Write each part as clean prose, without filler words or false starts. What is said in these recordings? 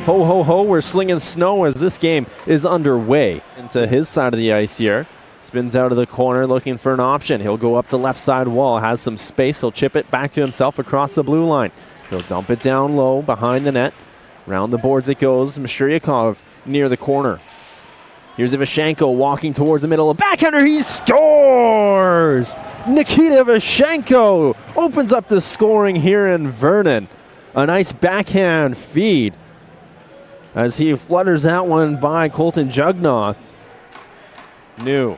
Ho, ho, ho, we're slinging snow as this game is underway. Into his side of the ice here. Spins out of the corner looking for an option. He'll go up the left side wall, has some space. He'll chip it back to himself across the blue line. He'll dump it down low behind the net. Round the boards it goes. Meshcheryakov near the corner. Here's Ivashchenko walking towards the middle. A backhander, he scores! Nikita Ivashchenko opens up the scoring here in Vernon. A nice backhand feed as he flutters that one by Colton Jugnoth. New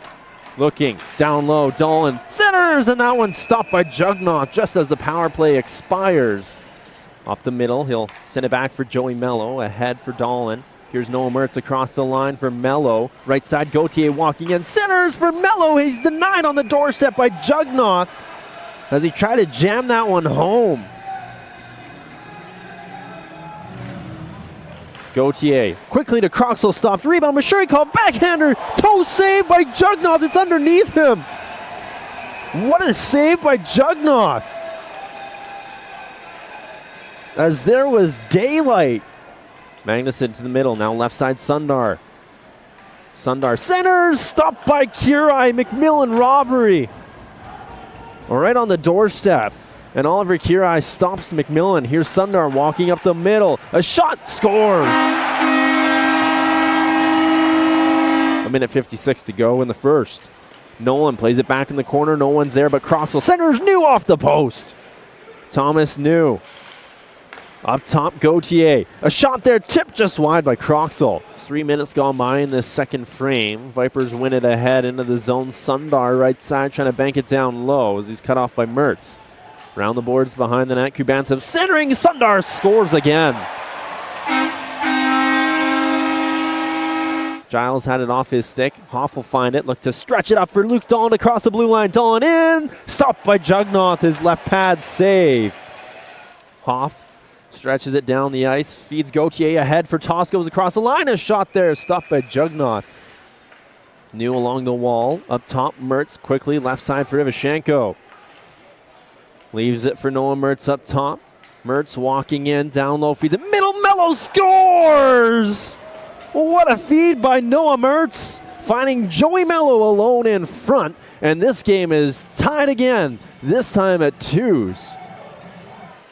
looking down low. Dahlen centers, and that one stopped by Jugnoth just as the power play expires. Up the middle, he'll send it back for Joey Melo. Ahead for Dahlen. Here's Noah Mertz across the line for Melo. Right side, Gauthier walking in. Centers for Melo. He's denied on the doorstep by Jugnoth as he tried to jam that one home. Gauthier quickly to Croxall, stopped. Rebound, Meshcheryakov, backhander. Toe save by Jugnoth. It's underneath him. What a save by Jugnoth. As there was daylight. Magnuson to the middle, now left side Sundar. Sundar centers, stopped by Kirai. McMillan robbery. Right on the doorstep. And Oliver Kirai stops McMillan. Here's Sundar walking up the middle. A shot, scores! A minute 56 to go in the first. Nolan plays it back in the corner. No one's there but Croxall. Centers New off the post. Thomas New. Up top, Gauthier. A shot there, tipped just wide by Croxall. 3 minutes gone by in this second frame. Vipers win it ahead into the zone. Sundar right side trying to bank it down low as he's cut off by Mertz. Round the boards behind the net. Kubantsev centering. Sundar scores again. Giles had it off his stick. Hoff will find it. Look to stretch it up for Luke Dahlen across the blue line. Dahlen in. Stopped by Jugnoth. His left pad save. Hoff stretches it down the ice. Feeds Gauthier ahead for Toskos across the line. A shot there. Stopped by Jugnoth. New along the wall. Up top, Mertz quickly. Left side for Ivashchenko. Leaves it for Noah Mertz up top. Mertz walking in. Down low. Feeds it middle. Melo scores! What a feed by Noah Mertz, finding Joey Melo alone in front, and this game is tied again, this time at 2s.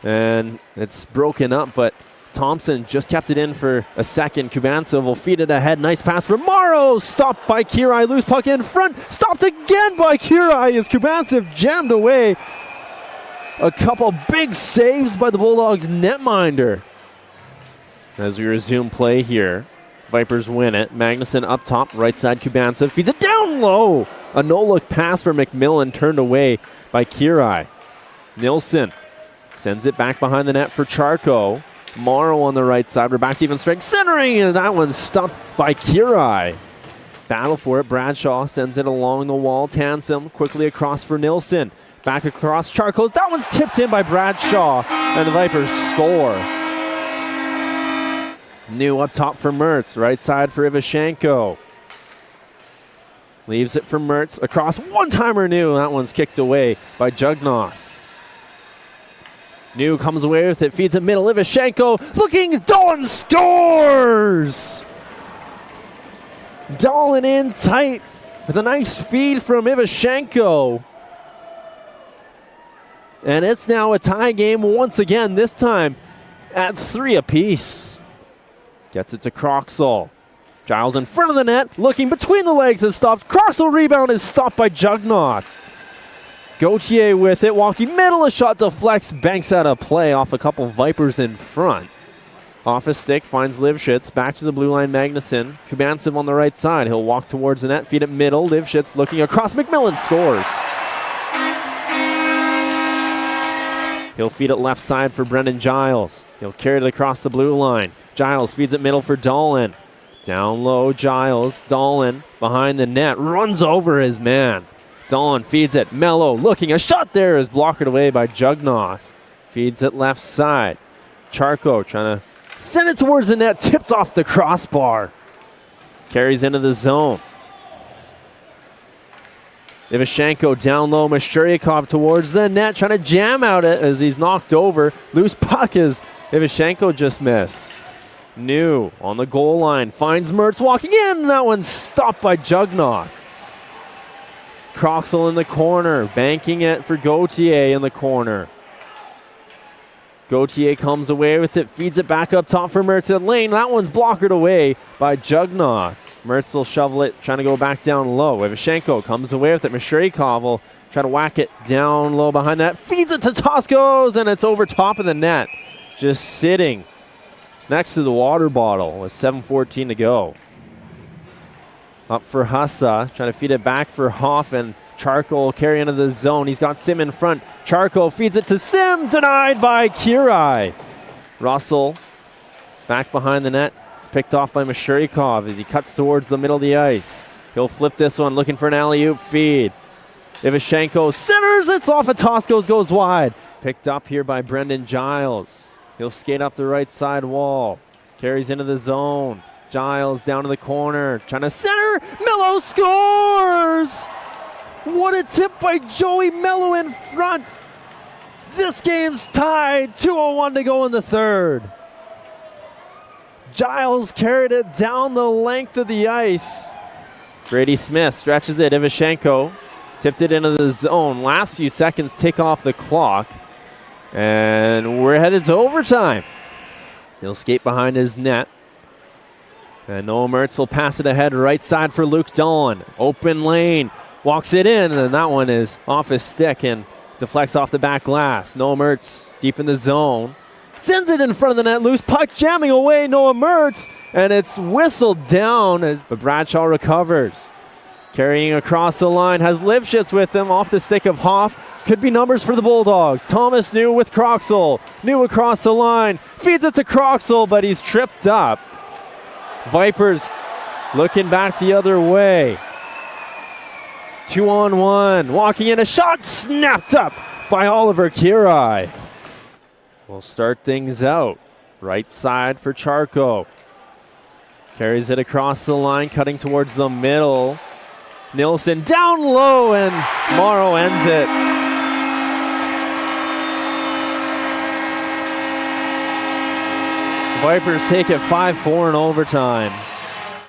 And it's broken up, but Thompson just kept it in for a second. Kubantsev will feed it ahead. Nice pass for Maro, stopped by Kirai. Loose puck in front, stopped again by Kirai as Kubantsev jammed away. A couple big saves by the Bulldogs netminder. As we resume play here. Vipers win it. Magnuson up top, right side Kubantsev. Feeds it down low. A no-look pass for McMillan turned away by Kirai. Nilsson sends it back behind the net for Charko. Maro on the right side. We're back to even strength. Centering, and that one's stopped by Kirai. Battle for it. Bradshaw sends it along the wall. Tansim quickly across for Nilsson. Back across Charko. That one's tipped in by Bradshaw, and the Vipers score. New up top for Mertz, right side for Ivashchenko. Leaves it for Mertz, across one-timer New, that one's kicked away by Jugnoth. New comes away with it, feeds it middle, Ivashchenko, looking, Dahlen scores! Dahlen in tight with a nice feed from Ivashchenko. And it's now a tie game once again, this time at 3 apiece. Gets it to Croxall. Giles in front of the net, looking between the legs and stopped. Croxall rebound is stopped by Jugnoth. Gauthier with it, walking middle, a shot deflects, banks out of play off a couple Vipers in front. Off his stick, finds Livshitz, back to the blue line, Magnuson. Kubantsev on the right side, he'll walk towards the net, feed it middle. Livshitz looking across, McMillan scores. He'll feed it left side for Brendan Giles. He'll carry it across the blue line. Giles feeds it middle for Dahlen. Down low, Giles. Dahlen behind the net. Runs over his man. Dahlen feeds it. Melo looking. A shot there is blocked away by Jugnoth. Feeds it left side. Charko trying to send it towards the net. Tipped off the crossbar. Carries into the zone. Ivashchenko down low. Meshcheryakov towards the net. Trying to jam out it as he's knocked over. Loose puck as Ivashchenko just missed. New on the goal line, finds Mertz walking in. That one's stopped by Jugnoth. Croxall in the corner, banking it for Gauthier in the corner. Gauthier comes away with it, feeds it back up top for Mertz in lane. That one's blockered away by Jugnoth. Mertz will shovel it, trying to go back down low. Ivashchenko comes away with it. Meshcheryakov will try to whack it down low behind that. Feeds it to Toskos, and it's over top of the net. Just sitting next to the water bottle with 7:14 to go. Up for Hussa, trying to feed it back for Hoff, and Charko will carry into the zone. He's got Sim in front. Charko feeds it to Sim, denied by Kirai. Russell back behind the net. It's picked off by Meshcheryakov as he cuts towards the middle of the ice. He'll flip this one, looking for an alley-oop feed. Ivashchenko centers, it's off of Toskos, goes wide. Picked up here by Brendan Giles. He'll skate up the right side wall. Carries into the zone. Giles down to the corner, trying to center. Melo scores! What a tip by Joey Melo in front. This game's tied. 2:01 to go in the third. Giles carried it down the length of the ice. Brady Smith stretches it. Ivashchenko tipped it into the zone. Last few seconds tick off the clock. And we're headed to overtime. He'll skate behind his net. And Noah Mertz will pass it ahead right side for Luke Dahlen. Open lane. Walks it in, and that one is off his stick and deflects off the back glass. Noah Mertz deep in the zone. Sends it in front of the net. Loose puck jamming away Noah Mertz. And it's whistled down but Bradshaw recovers. Carrying across the line. Has Lifshitz with him off the stick of Hoff. Could be numbers for the Bulldogs. Thomas New with Croxall. New across the line. Feeds it to Croxall, but he's tripped up. Vipers looking back the other way. 2-on-1. Walking in, a shot snapped up by Oliver Kirai. We'll start things out. Right side for Charko. Carries it across the line, cutting towards the middle. Nilsson down low, and Maro ends it. Vipers take it 5-4 in overtime.